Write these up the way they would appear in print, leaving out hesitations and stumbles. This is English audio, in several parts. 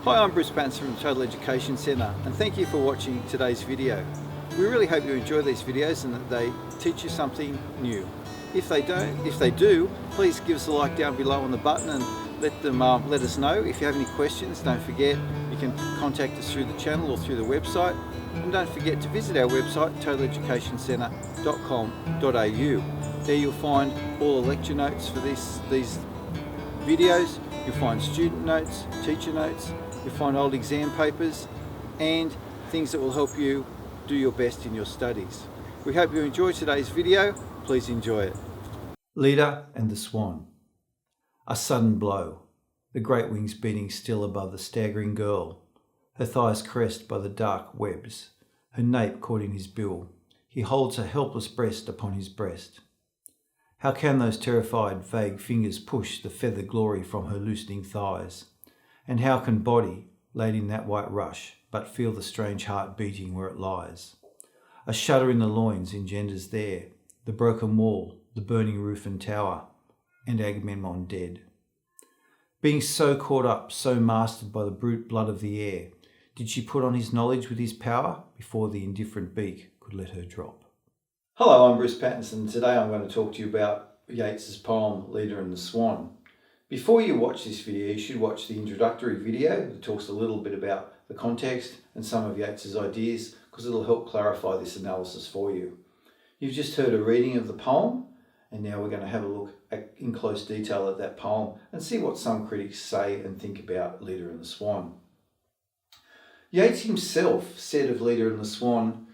Hi, I'm Bruce Pattinson from Total Education Centre, and thank you for watching today's video. We really hope you enjoy these videos and that they teach you something new. If they do, please give us a like down below on the button and let us know. If you have any questions, don't forget you can contact us through the channel or through the website, and don't forget to visit our website totaleducationcentre.com.au. There you'll find all the lecture notes for these videos. You'll find student notes, teacher notes, you'll find old exam papers and things that will help you do your best in your studies. We hope you enjoy today's video. Please enjoy it. Leda and the Swan. A sudden blow, the great wings beating still above the staggering girl, her thighs caressed by the dark webs, her nape caught in his bill. He holds her helpless breast upon his breast. How can those terrified, vague fingers push the feather glory from her loosening thighs? And how can body, laid in that white rush, but feel the strange heart beating where it lies? A shudder in the loins engenders there the broken wall, the burning roof and tower, and Agamemnon dead. Being so caught up, so mastered by the brute blood of the air, did she put on his knowledge with his power before the indifferent beak could let her drop? Hello, I'm Bruce Pattinson. Today I'm going to talk to you about Yeats's poem, Leda and the Swan. Before you watch this video, you should watch the introductory video that talks a little bit about the context and some of Yeats's ideas, because it'll help clarify this analysis for you. You've just heard a reading of the poem, and now we're going to have a look in close detail at that poem and see what some critics say and think about Leda and the Swan. Yeats himself said of Leda and the Swan,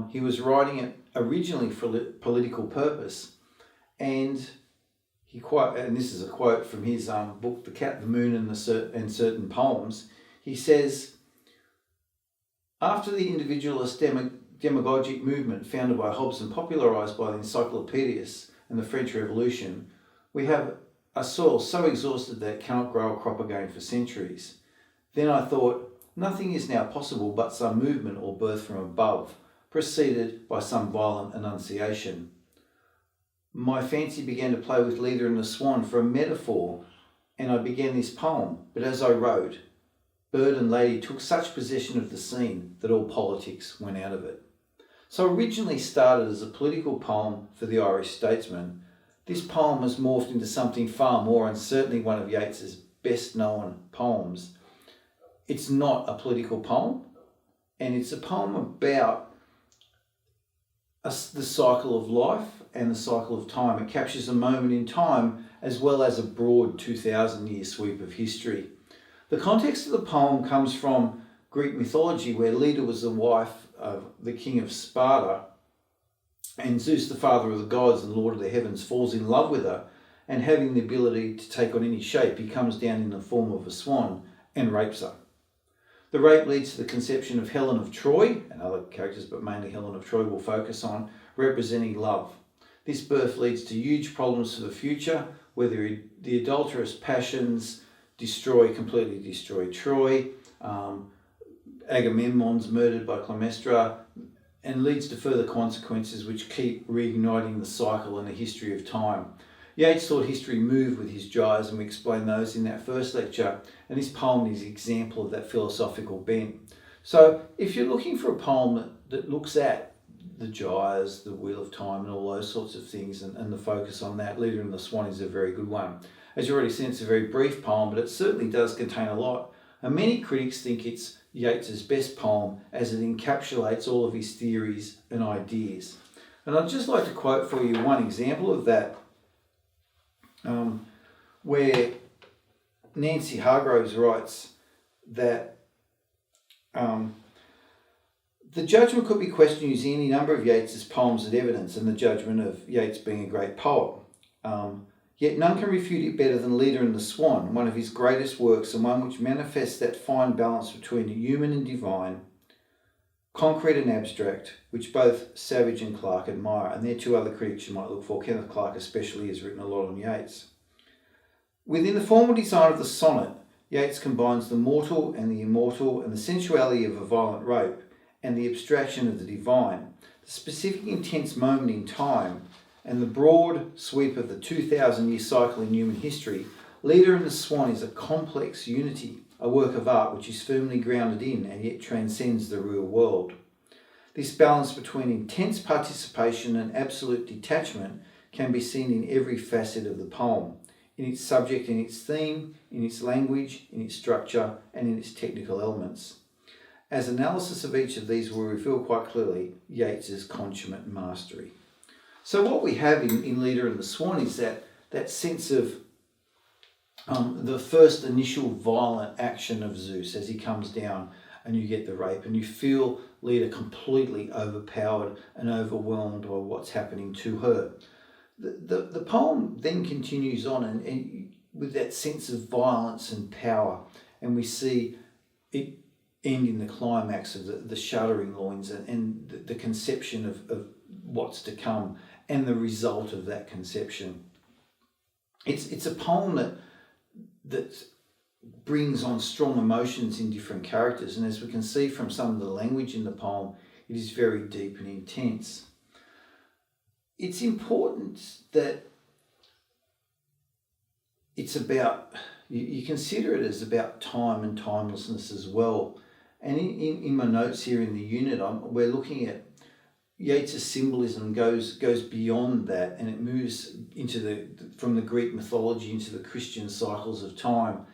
he was writing it originally for political purpose, and this is a quote from his book, The Cat, the Moon and Certain Poems. He says, after the individualist demagogic movement founded by Hobbes and popularised by the Encyclopedists and the French Revolution, we have a soil so exhausted that it cannot grow a crop again for centuries. Then I thought, nothing is now possible but some movement or birth from above, preceded by some violent annunciation. My fancy began to play with Leda and the Swan for a metaphor, and I began this poem, but as I wrote, bird and lady took such possession of the scene that all politics went out of it. So originally started as a political poem for the Irish statesman, this poem has morphed into something far more, and certainly one of Yeats's best known poems. It's not a political poem, and it's a poem about the cycle of life and the cycle of time. It captures a moment in time as well as a broad 2,000-year sweep of history. The context of the poem comes from Greek mythology, where Leda was the wife of the king of Sparta, and Zeus, the father of the gods and lord of the heavens, falls in love with her, and having the ability to take on any shape, he comes down in the form of a swan and rapes her. The rape leads to the conception of Helen of Troy, and other characters, but mainly Helen of Troy we'll focus on, representing love. This birth leads to huge problems for the future, whether the adulterous passions completely destroy Troy, Agamemnon's murdered by Clytemnestra, and leads to further consequences which keep reigniting the cycle and the history of time. Yeats thought history moved with his gyres, and we explained those in that first lecture, and this poem is an example of that philosophical bent. So if you're looking for a poem that looks at the gyres, the wheel of time and all those sorts of things, and the focus on that, Leda and the Swan is a very good one. As you already seen, it's a very brief poem, but it certainly does contain a lot, and many critics think it's Yeats's best poem as it encapsulates all of his theories and ideas. And I'd just like to quote for you one example of that, where Nancy Hargroves writes that the judgment could be questioned using any number of Yeats's poems as evidence, and the judgment of Yeats being a great poet. Yet none can refute it better than Leda and the Swan, one of his greatest works, and one which manifests that fine balance between human and divine, concrete and abstract, which both Savage and Clarke admire. And there are two other critics you might look for. Kenneth Clarke especially has written a lot on Yeats. Within the formal design of the sonnet, Yeats combines the mortal and the immortal, and the sensuality of a violent rape, and the abstraction of the divine, the specific intense moment in time, and the broad sweep of the 2,000-year cycle in human history. Leda and the Swan is a complex unity, a work of art which is firmly grounded in and yet transcends the real world. This balance between intense participation and absolute detachment can be seen in every facet of the poem, in its subject, in its theme, in its language, in its structure, and in its technical elements. As analysis of each of these will reveal quite clearly Yeats's consummate mastery. So what we have in Leda and the Swan is that sense of the first initial violent action of Zeus as he comes down, and you get the rape, and you feel Leda completely overpowered and overwhelmed by what's happening to her. The poem then continues on and with that sense of violence and power, and we see it end in the climax of the shuddering loins and the conception of what's to come and the result of that conception. It's a poem that brings on strong emotions in different characters, and as we can see from some of the language in the poem, it is very deep and intense. It's important that it's about, you consider it as about time and timelessness as well. And in my notes here in the unit, we're looking at Yeats's symbolism goes beyond that, and it moves into from the Greek mythology into the Christian cycles of time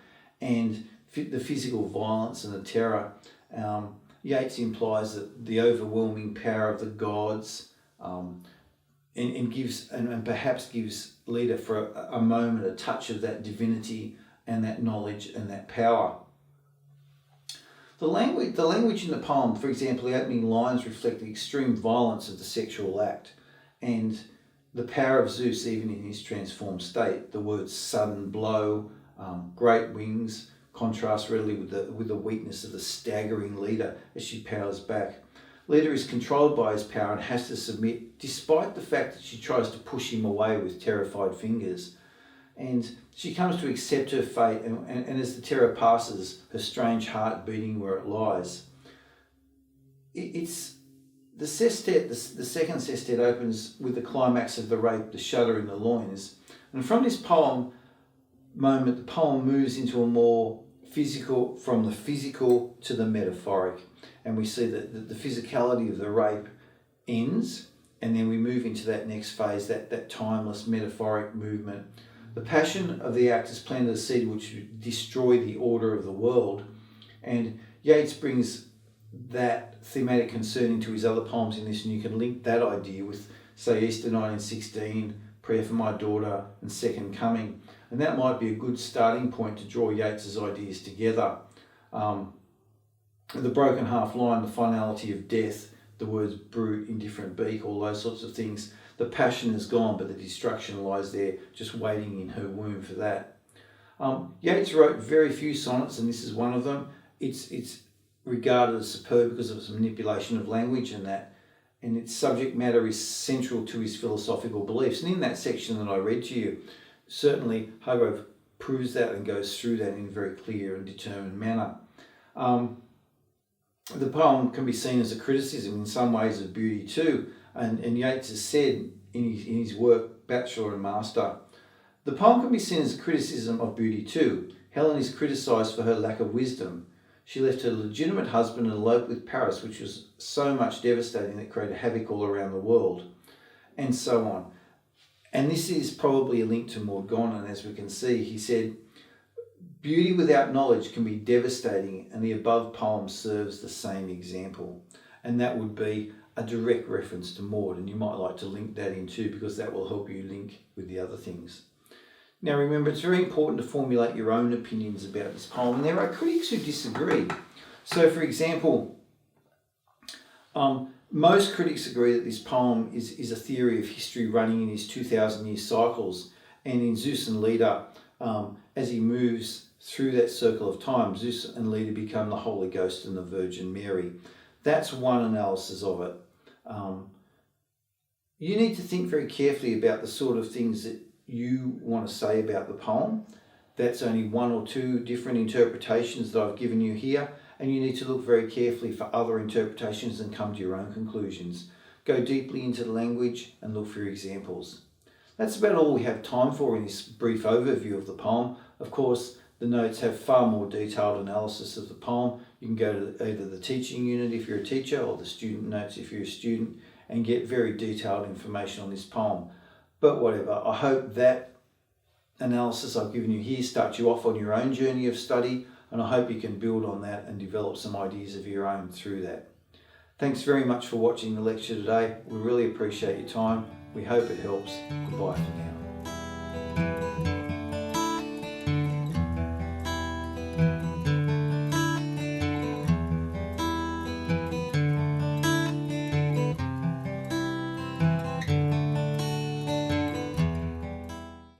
and the physical violence and the terror. Yeats implies that the overwhelming power of the gods, and perhaps gives Leda for a moment a touch of that divinity and that knowledge and that power. The language in the poem, for example, the opening lines reflect the extreme violence of the sexual act and the power of Zeus even in his transformed state. The words sudden blow, great wings, contrast readily with the weakness of the staggering Leda as she powers back. Leda is controlled by his power and has to submit, despite the fact that she tries to push him away with terrified fingers. And she comes to accept her fate, and as the terror passes, her strange heart beating where it lies. It's the sestet, the second sestet opens with the climax of the rape, the shudder in the loins. And from this moment, the poem moves into a more physical, from the physical to the metaphoric. And we see that the physicality of the rape ends, and then we move into that next phase, that timeless metaphoric movement. The passion of the act has planted a seed which would destroy the order of the world. And Yeats brings that thematic concern into his other poems in this, and you can link that idea with, say, Easter 1916, Prayer for My Daughter, and Second Coming. And that might be a good starting point to draw Yeats's ideas together. The broken half line, the finality of death, the words brute, indifferent beak, all those sorts of things. The passion is gone, but the destruction lies there, just waiting in her womb for that. Yeats wrote very few sonnets, and this is one of them. It's regarded as superb because of its manipulation of language and its subject matter is central to his philosophical beliefs. And in that section that I read to you, certainly Hargrove proves that and goes through that in a very clear and determined manner. The poem can be seen as a criticism in some ways of beauty too, and Yeats has said in his work, Bachelor and Master, the poem can be seen as a criticism of beauty too. Helen is criticised for her lack of wisdom. She left her legitimate husband and eloped with Paris, which was so much devastating that it created havoc all around the world, and so on. And this is probably a link to Morgane, and as we can see, he said, beauty without knowledge can be devastating, and the above poem serves the same example. And that would be a direct reference to Maud, and you might like to link that in too, because that will help you link with the other things. Now remember, it's very important to formulate your own opinions about this poem, and there are critics who disagree. So for example, most critics agree that this poem is a theory of history running in his 2,000-year cycles, and in Zeus and Leda, as he moves through that circle of time, Zeus and Leda become the Holy Ghost and the Virgin Mary. That's one analysis of it. You need to think very carefully about the sort of things that you want to say about the poem. That's only one or two different interpretations that I've given you here, and you need to look very carefully for other interpretations and come to your own conclusions. Go deeply into the language and look for examples. That's about all we have time for in this brief overview of the poem. Of course, The notes have far more detailed analysis of the poem. You can go to either the teaching unit if you're a teacher or the student notes if you're a student and get very detailed information on this poem. But whatever, I hope that analysis I've given you here starts you off on your own journey of study, and I hope you can build on that and develop some ideas of your own through that. Thanks very much for watching the lecture today. We really appreciate your time. We hope it helps. Goodbye for now.